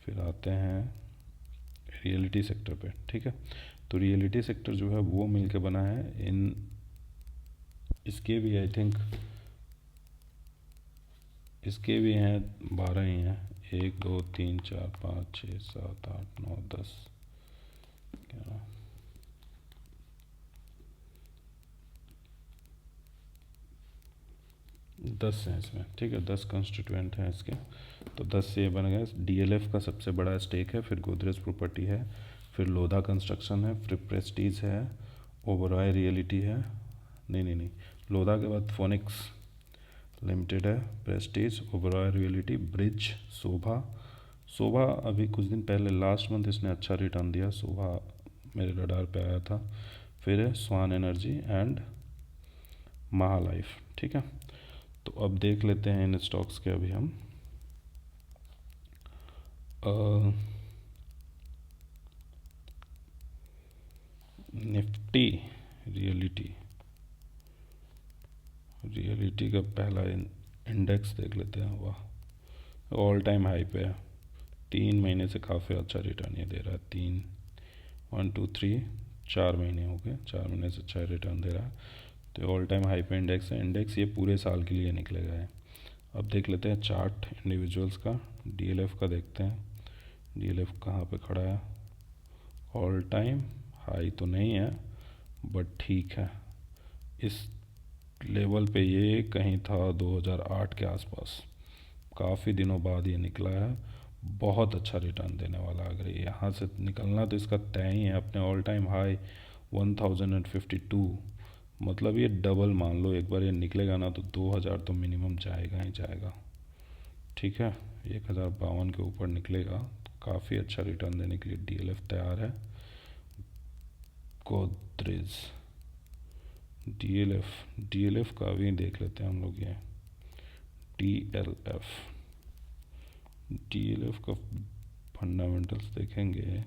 फिर आते हैं रियलिटी सेक्टर पे, ठीक है। तो रियलिटी सेक्टर जो है वो मिलके बना है इन, इसके भी आई थिंक इसके भी हैं 12 ही हैं, 1 2 3 4 5 6 7 8 9 10 11 10 हैं इसमें, ठीक है। 10 कंस्टिट्यूएंट हैं इसके, तो 10 से ये बन गए। डीएलएफ का सबसे बड़ा स्टेक है, फिर गोदरेज प्रॉपर्टी है, फिर लोधा कंस्ट्रक्शन है, फिर प्रेस्टीज है, ओबरॉय रियलिटी है, नहीं, लोधा के बाद फोनिक्स लिमिटेड है, प्रेस्टीज, ओबरॉय रियलिटी, ब्रिज, शोभा। शोभा अभी कुछ दिन पहले लास्ट मंथ इसने अच्छा रिटर्न दिया, शोभा मेरे रडार पे आया था। फिर है स्वान एनर्जी एंड महालाइफ, ठीक है। तो अब देख लेते हैं इन स्टॉक्स के अभी हम निफ्टी रियलिटी का पहला इंडेक्स देख लेते हैं। वाह, ऑल टाइम हाई पे है, 3 महीने से काफ़ी अच्छा रिटर्न ये दे रहा है। 4 महीने हो गए, 4 महीने से अच्छा रिटर्न दे रहा है। तो ऑल टाइम हाई पे इंडेक्स है, इंडेक्स ये पूरे साल के लिए निकलेगा है। अब देख लेते हैं चार्ट इंडिविजुअल्स का, डीएलएफ का देखते हैं। डीएलएफ कहाँ पे खड़ा है, ऑल टाइम हाई तो नहीं है बट ठीक है, इस लेवल पे ये कहीं था 2008 के आसपास, काफ़ी दिनों बाद ये निकला है। बहुत अच्छा रिटर्न देने वाला, अगर ये यहाँ से निकलना तो इसका तय ही है। अपने ऑल टाइम हाई 1052, मतलब ये डबल मान लो, एक बार ये निकलेगा ना तो 2000 तो मिनिमम जाएगा ही जाएगा, ठीक है। 1052 के ऊपर निकलेगा तो काफ़ी अच्छा रिटर्न देने के लिए डीएलएफ तैयार है। गोदरेज डीएलएफ का भी देख लेते हैं हम लोग, ये डीएलएफ का फंडामेंटल्स देखेंगे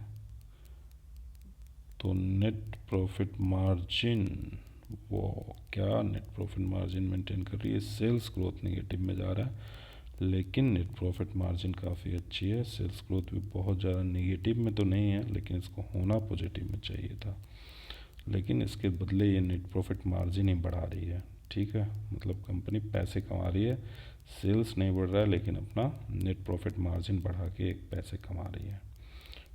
तो नेट प्रॉफिट मार्जिन, वो क्या नेट प्रॉफिट मार्जिन मेंटेन कर रही है। सेल्स ग्रोथ नेगेटिव में जा रहा है लेकिन नेट प्रॉफिट मार्जिन काफ़ी अच्छी है। सेल्स ग्रोथ भी बहुत ज़्यादा नेगेटिव में तो नहीं है, लेकिन इसको होना पॉजिटिव में चाहिए था, लेकिन इसके बदले ये नेट प्रॉफिट मार्जिन ही बढ़ा रही है, ठीक है। मतलब कंपनी पैसे कमा रही है, सेल्स नहीं बढ़ रहा है लेकिन अपना नेट प्रॉफिट मार्जिन बढ़ा के एक पैसे कमा रही है,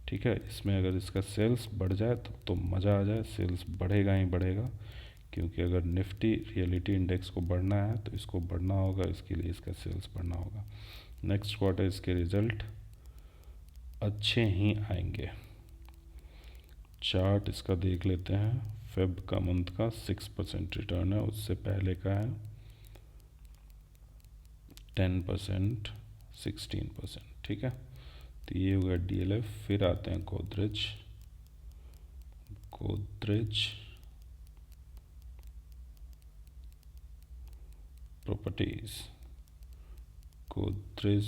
ठीक है। इसमें अगर इसका सेल्स बढ़ जाए तो मज़ा आ जाए, सेल्स बढ़ेगा ही बढ़ेगा, क्योंकि अगर निफ्टी रियलिटी इंडेक्स को बढ़ना है तो इसको बढ़ना होगा, इसके लिए इसका सेल्स बढ़ना होगा। नेक्स्ट क्वार्टर इसके रिजल्ट अच्छे ही आएंगे। चार्ट इसका देख लेते हैं, फेब का मंथ का 6% रिटर्न है, उससे पहले का है 10%, 16%, ठीक है। तो ये हो गया डीएलएफ। फिर आते हैं गोदरेज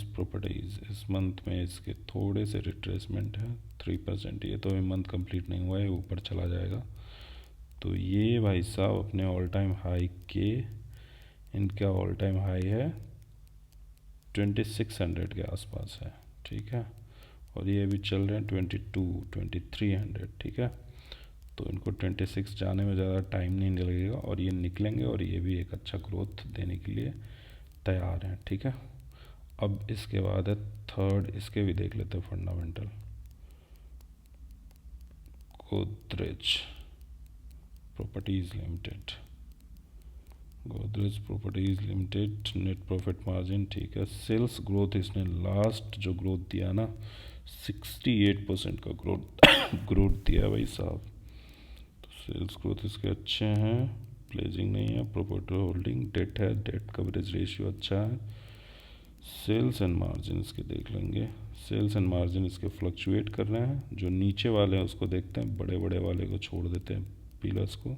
प्रॉपर्टीज़ इस मंथ में इसके थोड़े से रिट्रेसमेंट है, 3%। ये तो अभी मंथ कंप्लीट नहीं हुआ है, ऊपर चला जाएगा। तो ये भाई साहब अपने ऑल टाइम हाई के, इनका ऑल टाइम हाई है 2600 के आसपास है, ठीक है। और ये अभी चल रहे हैं 2300, ठीक है। तो इनको 26 जाने में ज़्यादा टाइम नहीं लगेगा और ये निकलेंगे, और ये भी एक अच्छा ग्रोथ देने के लिए तैयार हैं, ठीक है। अब इसके बाद है थर्ड, इसके भी देख लेते हैं fundamental. Godrej properties limited, net profit margin ठीक है। सेल्स ग्रोथ इसने लास्ट जो ग्रोथ दिया ना 68% का ग्रोथ दिया भाई साहब। तो सेल्स ग्रोथ इसके अच्छे हैं, प्लेजिंग नहीं है, प्रॉपर्टी होल्डिंग, डेट है, डेट कवरेज रेशियो अच्छा है। सेल्स एंड मार्जिन इसके देख लेंगे, सेल्स एंड मार्जिन इसके फ्लक्चुएट कर रहे हैं। जो नीचे वाले हैं उसको देखते हैं, बड़े बड़े वाले को छोड़ देते हैं, पिलर्स को।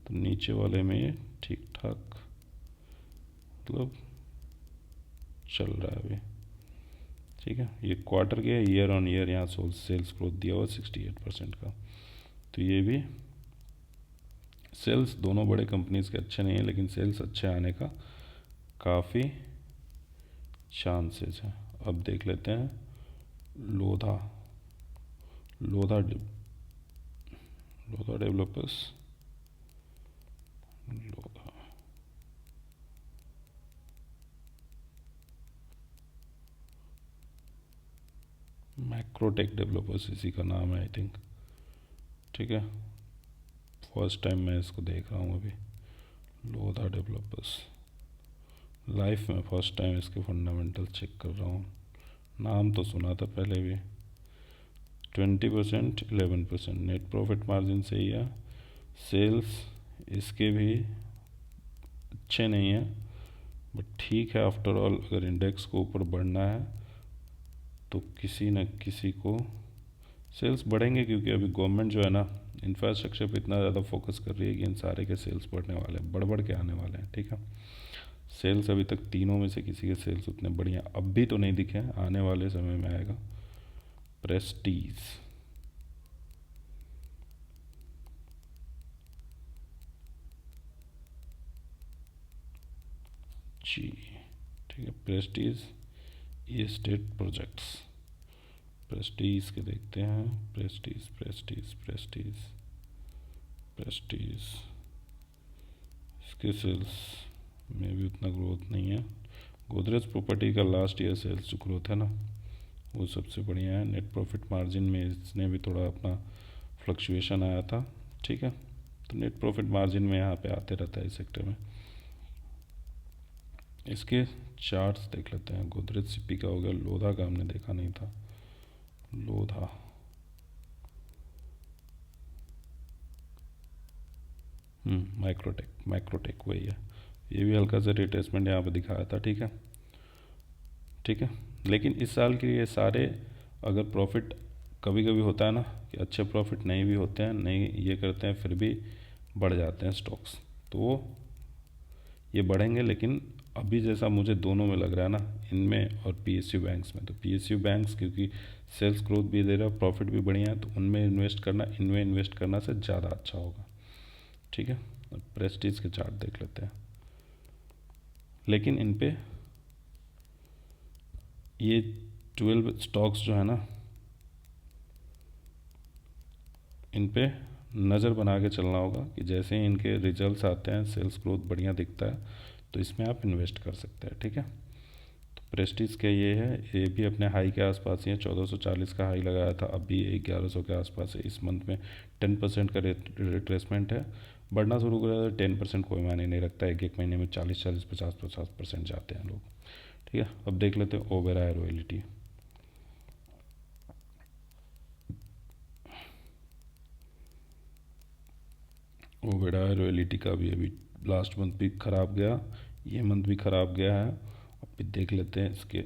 तो नीचे वाले में ये ठीक ठाक मतलब चल रहा है अभी, ठीक है। ये क्वार्टर के ईयर ऑन ईयर यहाँ सेल्स ग्रोथ दिया हुआ 68% का। तो ये भी सेल्स दोनों बड़े कंपनीज के अच्छे नहीं हैं, लेकिन सेल्स अच्छे आने का काफ़ी चांसेस है। अब देख लेते हैं लोधा लोधा लोधा डेवलपर्स, लोधा मैक्रोटेक डेवलपर्स इसी का नाम है आई थिंक। ठीक है, फर्स्ट टाइम मैं इसको देख रहा हूँ अभी, लोधा डेवलपर्स। लाइफ में फर्स्ट टाइम इसके फंडामेंटल चेक कर रहा हूँ। नाम तो सुना था पहले भी। 20%, 11% नेट प्रॉफिट मार्जिन सही है। सेल्स इसके भी अच्छे नहीं हैं, बट ठीक है। आफ्टर ऑल अगर इंडेक्स को ऊपर बढ़ना है तो किसी न किसी को सेल्स बढ़ेंगे, क्योंकि अभी गवर्नमेंट जो है ना, इंफ्रास्ट्रक्चर पे इतना ज़्यादा फोकस कर रही है कि इन सारे के सेल्स बढ़ने वाले हैं, बढ़ बढ़ के आने वाले हैं। ठीक है, सेल्स अभी तक तीनों में से किसी के सेल्स उतने बढ़िया अब भी तो नहीं दिखे हैं, आने वाले समय में आएगा। प्रेस्टीज, जी ठीक है, प्रेस्टीज ये स्टेट प्रोजेक्ट्स, प्रेस्टीज के देखते हैं। प्रेस्टीज प्रेस्टीज प्रेस्टीज प्रेस्टीज, इसके सेल्स में भी उतना ग्रोथ नहीं है। गोदरेज प्रॉपर्टी का लास्ट ईयर सेल्स जो ग्रोथ है ना, वो सबसे बढ़िया है। नेट प्रॉफिट मार्जिन में इसने भी थोड़ा अपना फ्लक्चुएशन आया था। ठीक है, तो नेट प्रॉफिट मार्जिन में यहाँ पे आते रहता है इस सेक्टर में। इसके चार्ट्स देख लेते हैं। गोदरेज सीपी का हो गया, लोधा का हमने देखा नहीं था। लोधा माइक्रोटेक वही है। ये भी हल्का सा रिट्रेसमेंट यहाँ पे दिखाया था। ठीक है, ठीक है, लेकिन इस साल के ये सारे अगर प्रॉफिट, कभी कभी होता है ना कि अच्छे प्रॉफिट नहीं भी होते हैं, नहीं ये करते हैं, फिर भी बढ़ जाते हैं स्टॉक्स, तो ये बढ़ेंगे। लेकिन अभी जैसा मुझे दोनों में लग रहा है ना, इनमें और पीएसयू बैंक्स में, तो पीएसयू बैंक्स क्योंकि सेल्स ग्रोथ भी दे रहा है, प्रॉफिट भी बढ़िया है, तो उनमें इन्वेस्ट करना इनमें इन्वेस्ट करना से ज़्यादा अच्छा होगा। ठीक है, प्रेस्टीज के चार्ट देख लेते हैं। लेकिन इन पे ये 12 स्टॉक्स जो है ना, इन पे नज़र बना के चलना होगा कि जैसे ही इनके रिजल्ट्स आते हैं, सेल्स ग्रोथ बढ़िया दिखता है, तो इसमें आप इन्वेस्ट कर सकते हैं। ठीक है, तो प्रेस्टीज के ये है, ये भी अपने हाई के आसपास ही है। 1440 का हाई लगाया था, अभी 1100 के आसपास है। इस मंथ में 10% का रिट्रेसमेंट है। बढ़ना शुरू कर दिया तो 10% कोई मायने नहीं रखता है। एक महीने में 40-40, 50-50% जाते हैं लोग। ठीक है, अब देख लेते हैं ओबेरॉय रॉयल्टी। ओबेरॉय रॉयल्टी का भी अभी लास्ट मंथ भी ख़राब गया, ये मंथ भी ख़राब गया है। अभी देख लेते हैं इसके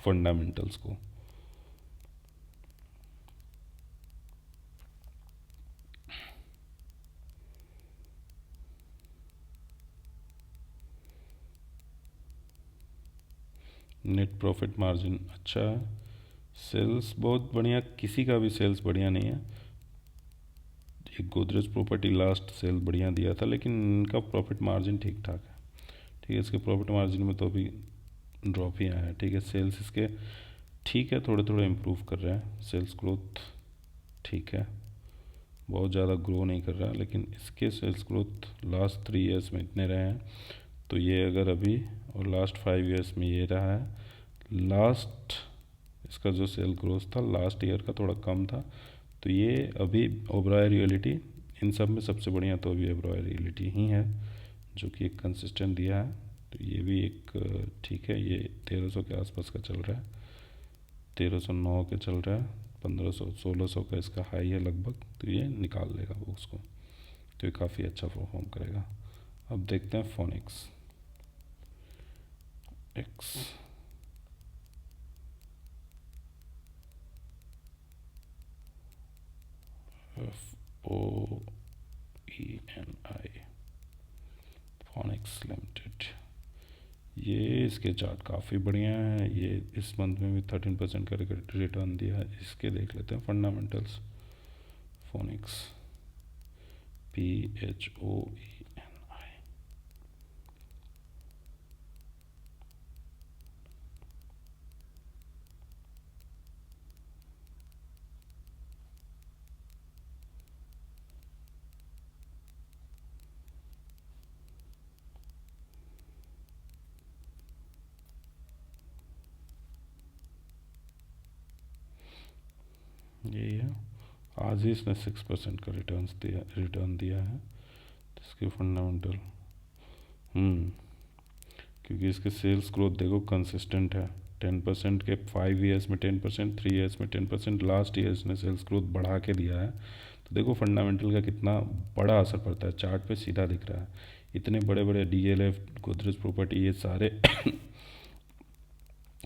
फंडामेंटल्स को। नेट प्रॉफिट मार्जिन अच्छा है, सेल्स बहुत बढ़िया, किसी का भी सेल्स बढ़िया नहीं है। एक गोदरेज प्रॉपर्टी लास्ट सेल बढ़िया दिया था, लेकिन इनका प्रॉफिट मार्जिन ठीक ठाक है। ठीक है, इसके प्रॉफिट मार्जिन में तो अभी ड्रॉप ही आया है। ठीक है, सेल्स इसके ठीक है, थोड़े थोड़े इम्प्रूव कर रहे हैं। सेल्स ग्रोथ ठीक है, बहुत ज़्यादा ग्रो नहीं कर रहा, लेकिन इसके सेल्स ग्रोथ लास्ट 3 ईयर्स में इतने रहे हैं। तो ये अगर अभी, और लास्ट 5 ईयर्स में ये रहा है। लास्ट इसका जो सेल ग्रोथ था लास्ट ईयर का थोड़ा कम था, तो ये अभी ओबेरॉय रियलिटी इन सब में सबसे बढ़िया तो अभी ओबेरॉय रियलिटी ही है, जो कि एक कंसिस्टेंट दिया है। तो ये भी एक ठीक है, ये 1300 के आसपास का चल रहा है, 1309 के चल रहा है, 1500-1600 का इसका हाई है लगभग, तो ये निकाल लेगा वो उसको, तो ये काफ़ी अच्छा परफॉर्म करेगा। अब देखते हैं phoenix x. FOENI, phoenix limited. ये इसके चार्ट काफ़ी बढ़िया है। ये इस मंथ में भी 13% का रिटर्न दिया है। इसके देख लेते हैं फंडामेंटल्स। फोनिक्स PHOENI, यही है। आज ही इसने 6% का रिटर्न दिया है। तो इसके फंडामेंटल क्योंकि इसके सेल्स ग्रोथ देखो कंसिस्टेंट है। 10% के 5 ईयर्स में 10%, 3 ईयर्स में 10%, लास्ट ईयर इसने सेल्स ग्रोथ बढ़ा के दिया है। तो देखो फंडामेंटल का कितना बड़ा असर पड़ता है, चार्ट पे सीधा दिख रहा है। इतने बड़े बड़े डीएलएफ, गोदरेज प्रॉपर्टी, ये सारे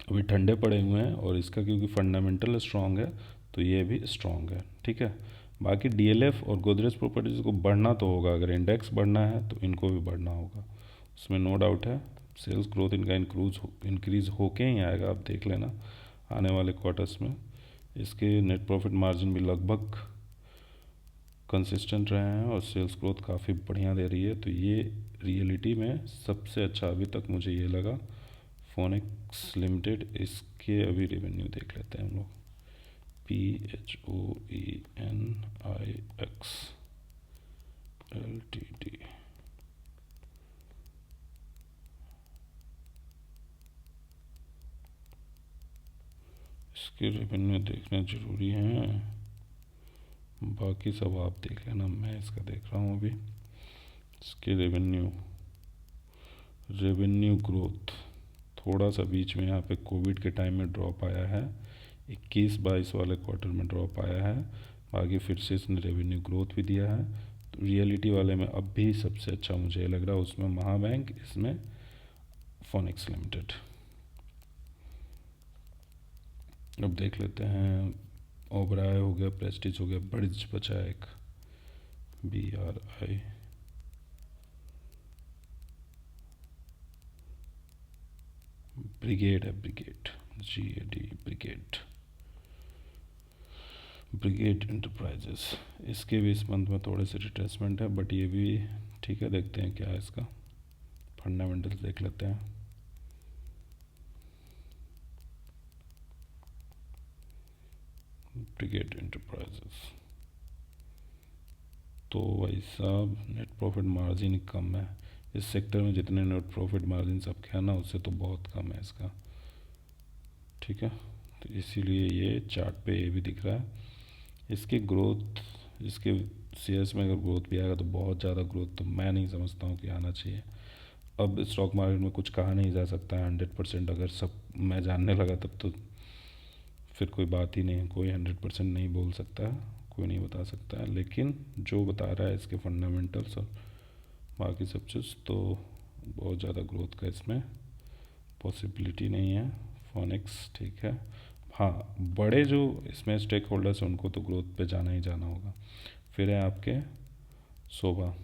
अभी ठंडे पड़े हुए हैं, और इसका क्योंकि फंडामेंटल स्ट्रांग है तो ये भी स्ट्रांग है। ठीक है। बाकी डीएलएफ और गोदरेज प्रॉपर्टीज़ को बढ़ना तो होगा, अगर इंडेक्स बढ़ना है तो इनको भी बढ़ना होगा, उसमें नो डाउट है। सेल्स ग्रोथ इनका इंक्रीज होके ही आएगा, आप देख लेना आने वाले क्वार्टर्स में। इसके नेट प्रॉफिट मार्जिन भी लगभग कंसिस्टेंट रहे हैं और सेल्स ग्रोथ काफ़ी बढ़िया दे रही है। तो ये रियलिटी में सबसे अच्छा अभी तक मुझे ये लगा फोनिक्स लिमिटेड। इसके अभी रेवेन्यू देख लेते हैं हम लोग। PHOENIX LTD। इसके रेवेन्यू देखना ज़रूरी है, बाकी सब आप देख लेना, मैं इसका देख रहा हूँ अभी। इसके रेवेन्यू ग्रोथ थोड़ा सा बीच में यहाँ पे कोविड के टाइम में ड्रॉप आया है, 21-22 वाले क्वार्टर में ड्रॉप आया है। बाकी फिर से इसने रेवेन्यू ग्रोथ भी दिया है। तो रियलिटी वाले में अब भी सबसे अच्छा मुझे लग रहा है उसमें महाबैंक, इसमें फोनिक्स लिमिटेड। अब देख लेते हैं, ओबराय हो गया, प्रेस्टीज हो गया, ब्रिज बचा है एक, BRI। ब्रिगेड है, ब्रिगेड, GAD, ब्रिगेड इंटरप्राइजेस। इसके भी इस मंथ में थोड़े से रिट्रेसमेंट है, बट ये भी ठीक है। देखते हैं क्या है इसका फंडामेंटल्स, देख लेते हैं। ब्रिगेड इंटरप्राइजेस तो भाई साहब नेट प्रॉफिट मार्जिन कम है इस सेक्टर में, जितने नेट प्रॉफिट मार्जिन सबके हैं ना, उससे तो बहुत कम है इसका। ठीक है। तो इसीलिए ये चार्ट पे ये भी दिख रहा है। इसकी ग्रोथ, इसके शेयर्स में अगर ग्रोथ भी आएगा तो बहुत ज़्यादा ग्रोथ तो मैं नहीं समझता हूँ कि आना चाहिए। अब स्टॉक मार्केट में कुछ कहा नहीं जा सकता है 100%, अगर सब मैं जानने लगा तब तो फिर कोई बात ही नहीं है। कोई 100% नहीं बोल सकता है, कोई नहीं बता सकता है, लेकिन जो बता रहा है इसके फंडामेंटल्स और बाकी सब चीज़, तो बहुत ज़्यादा ग्रोथ का इसमें पॉसिबिलिटी नहीं है। फोनिक्स ठीक है। हाँ, बड़े जो इसमें स्टेक होल्डर्स हैं उनको तो ग्रोथ पे जाना ही जाना होगा। फिर है आपके सोभा।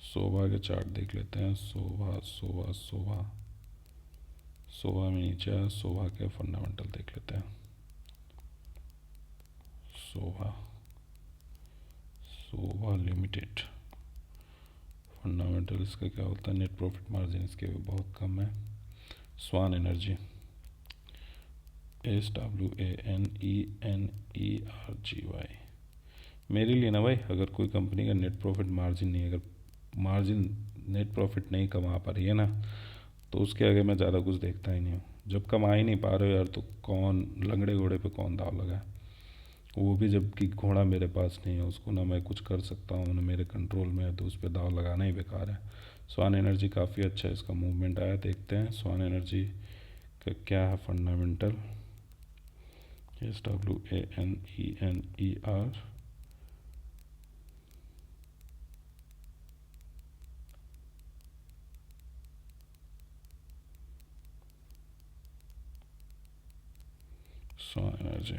सोभा के चार्ट देख लेते हैं। सोभा में नीचे है, सोभा के फंडामेंटल देख लेते हैं। सोभा लिमिटेड फंडामेंटल इसका क्या होता है, नेट प्रॉफिट मार्जिन इसके भी बहुत कम है। स्वान एनर्जी, SWANENERGY। मेरे लिए ना भाई, अगर कोई कंपनी का नेट प्रॉफिट मार्जिन नहीं, अगर मार्जिन नेट प्रॉफिट नहीं कमा पा रही है ना, तो उसके आगे मैं ज़्यादा कुछ देखता ही नहीं हूँ। जब कमा ही नहीं पा रहे हो यार, तो कौन लंगड़े घोड़े पे कौन दाव लगाए, वो भी जबकि घोड़ा मेरे पास नहीं है, उसको ना मैं कुछ कर सकता हूँ ना मेरे कंट्रोल में है, तो उस पर दाव लगाना ही बेकार है। स्वान एनर्जी काफ़ी अच्छा है, इसका मूवमेंट आया, देखते हैं स्वान एनर्जी का क्या है फंडामेंटल। SWANENER स्वान एनर्जी।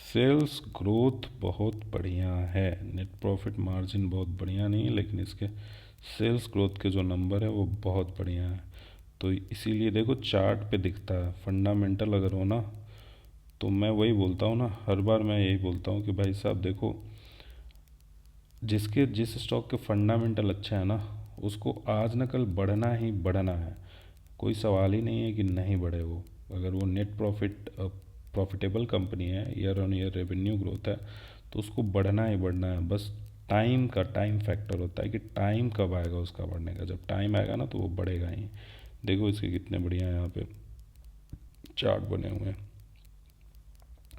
सेल्स ग्रोथ बहुत बढ़िया है, नेट प्रॉफिट मार्जिन बहुत बढ़िया नहीं है, लेकिन इसके सेल्स ग्रोथ के जो नंबर है वो बहुत बढ़िया है। तो इसीलिए देखो चार्ट पे दिखता है। फंडामेंटल अगर हो ना, तो मैं वही बोलता हूँ ना, हर बार मैं यही बोलता हूँ कि भाई साहब देखो, जिस स्टॉक के फंडामेंटल अच्छा है ना, उसको आज न कल बढ़ना ही बढ़ना है। कोई सवाल ही नहीं है कि नहीं बढ़े वो। अगर वो नेट प्रॉफिटेबल कंपनी है, year on year revenue growth है, तो उसको बढ़ना ही बढ़ना है। बस टाइम फैक्टर होता है कि टाइम कब आएगा उसका बढ़ने का। जब टाइम आएगा ना तो वो बढ़ेगा ही। देखो इसके कितने बढ़िया यहाँ पे चार्ट बने हुए हैं।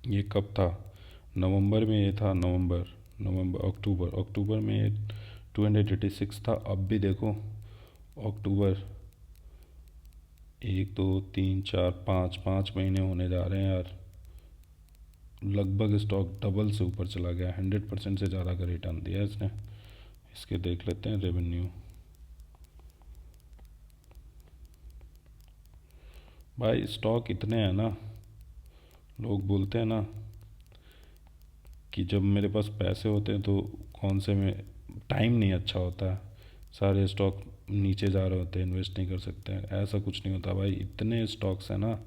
ये कब था, नवंबर में ये था, नवंबर अक्टूबर में ये 286 था। अब भी देखो अक्टूबर, 1 2 3 4 5 5 महीने होने जा रहे हैं यार, लगभग स्टॉक डबल से ऊपर चला गया, 100% से ज़्यादा का रिटर्न दिया इसने। इसके देख लेते हैं रेवेन्यू। भाई स्टॉक इतने हैं ना, लोग बोलते हैं ना कि जब मेरे पास पैसे होते हैं तो कौन से में टाइम नहीं अच्छा होता है, सारे स्टॉक नीचे जा रहे होते हैं, इन्वेस्ट नहीं कर सकते हैं। ऐसा कुछ नहीं होता भाई, इतने स्टॉक्स हैं ना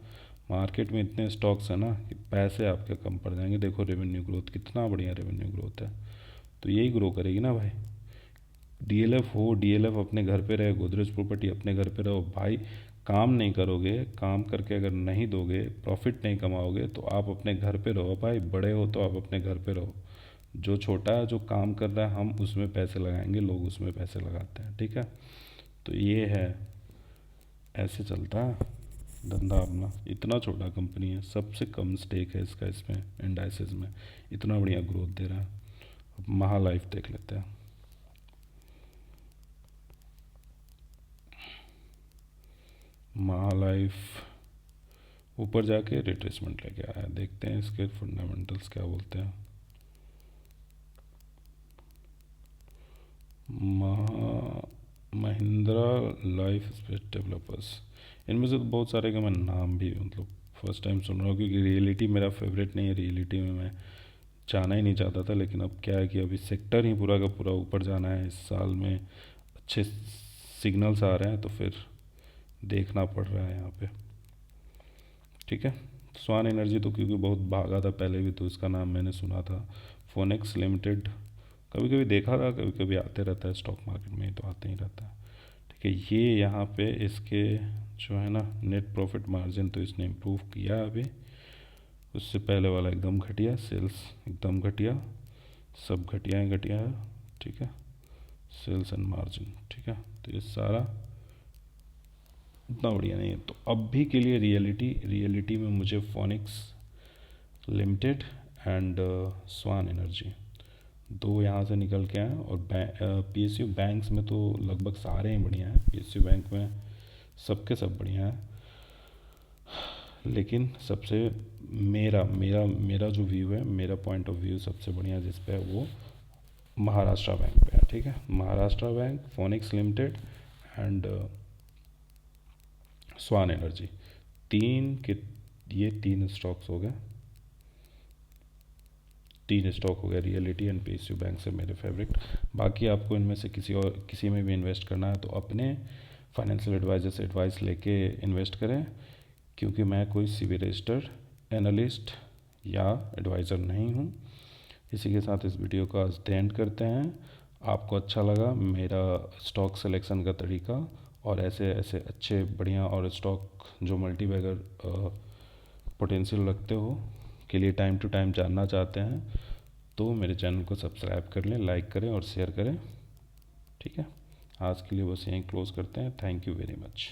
मार्केट में, इतने स्टॉक्स हैं ना कि पैसे आपके कम पड़ जाएंगे। देखो रेवेन्यू ग्रोथ, कितना बढ़िया रेवेन्यू ग्रोथ है, तो यही ग्रो करेगी ना भाई। डीएलएफ हो, डीएलएफ अपने घर पे रहे, गोदरेज प्रॉपर्टी अपने घर पे रहो भाई। काम नहीं करोगे, काम करके अगर नहीं दोगे, प्रॉफिट नहीं कमाओगे तो आप अपने घर पे रहो भाई। बड़े हो तो आप अपने घर पे रहो। जो छोटा है, जो काम कर रहा है, हम उसमें पैसे लगाएंगे, लोग उसमें पैसे लगाते हैं, ठीक है। तो ये है, ऐसे चलता है धंधा अपना। इतना छोटा कंपनी है, सबसे कम स्टेक है इसका इसमें इंडाइसेस में, इतना बढ़िया ग्रोथ दे रहा है। अब महालाइफ देख लेते हैं। महालाइफ ऊपर जाके रिट्रेसमेंट लेके आया, देखते हैं इसके फंडामेंटल्स क्या बोलते हैं। महिंद्रा लाइफ स्पेस डेवलपर्स, इनमें से तो बहुत सारे का मैं नाम भी मतलब फर्स्ट टाइम सुन रहा हूँ, क्योंकि रियलिटी मेरा फेवरेट नहीं है। रियलिटी में मैं जाना ही नहीं चाहता था, लेकिन अब क्या है कि अभी सेक्टर ही पूरा का पूरा ऊपर जाना है इस साल में, अच्छे सिग्नल्स आ रहे हैं, तो फिर देखना पड़ रहा है यहाँ पे, ठीक है। स्वान एनर्जी तो क्योंकि बहुत भागा था पहले भी, तो इसका नाम मैंने सुना था। फोनेक्स लिमिटेड कभी कभी देखा था, कभी कभी आते रहता है स्टॉक मार्केट में, तो आते ही रहता है, ठीक है। ये यहाँ पे इसके जो है ना नेट प्रॉफिट मार्जिन, तो इसने इम्प्रूव किया अभी। उससे पहले वाला एकदम घटिया, सेल्स एकदम घटिया, सब घटिया ही घटिया है, ठीक है। सेल्स एंड मार्जिन, ठीक है। तो ये सारा उतना बढ़िया नहीं है। तो अब भी के लिए रियलिटी में मुझे Phoenix Limited and Swan Energy दो यहाँ से निकल के आए। और पीएसयू बैंक्स में तो लगभग सारे ही बढ़िया हैं, पीएसयू बैंक में सबके सब बढ़िया हैं, लेकिन सबसे मेरा मेरा मेरा जो व्यू है, मेरा पॉइंट ऑफ व्यू सबसे बढ़िया जिस पे है वो महाराष्ट्र बैंक पे है, ठीक है। Maharashtra bank, Phoenix Limited and Swan Energy, तीन के ये तीन स्टॉक्स हो गए, तीन स्टॉक हो गए, रियलिटी एंड पीएसयू बैंक से मेरे फेवरेट। बाकी आपको इनमें से किसी में भी इन्वेस्ट करना है तो अपने फाइनेंशियल एडवाइजर से एडवाइस लेके इन्वेस्ट करें, क्योंकि मैं कोई सीबी रजिस्टर्ड एनालिस्ट या एडवाइज़र नहीं हूँ। इसी के साथ इस वीडियो का आज एंड करते हैं। आपको अच्छा लगा मेरा स्टॉक सिलेक्शन का तरीका, और ऐसे ऐसे अच्छे बढ़िया और स्टॉक जो मल्टी बैगर पोटेंशियल रखते हो के लिए टाइम टू टाइम जानना चाहते हैं, तो मेरे चैनल को सब्सक्राइब कर लें, लाइक करें और शेयर करें, ठीक है। आज के लिए बस यहीं क्लोज़ करते हैं। Thank you very much.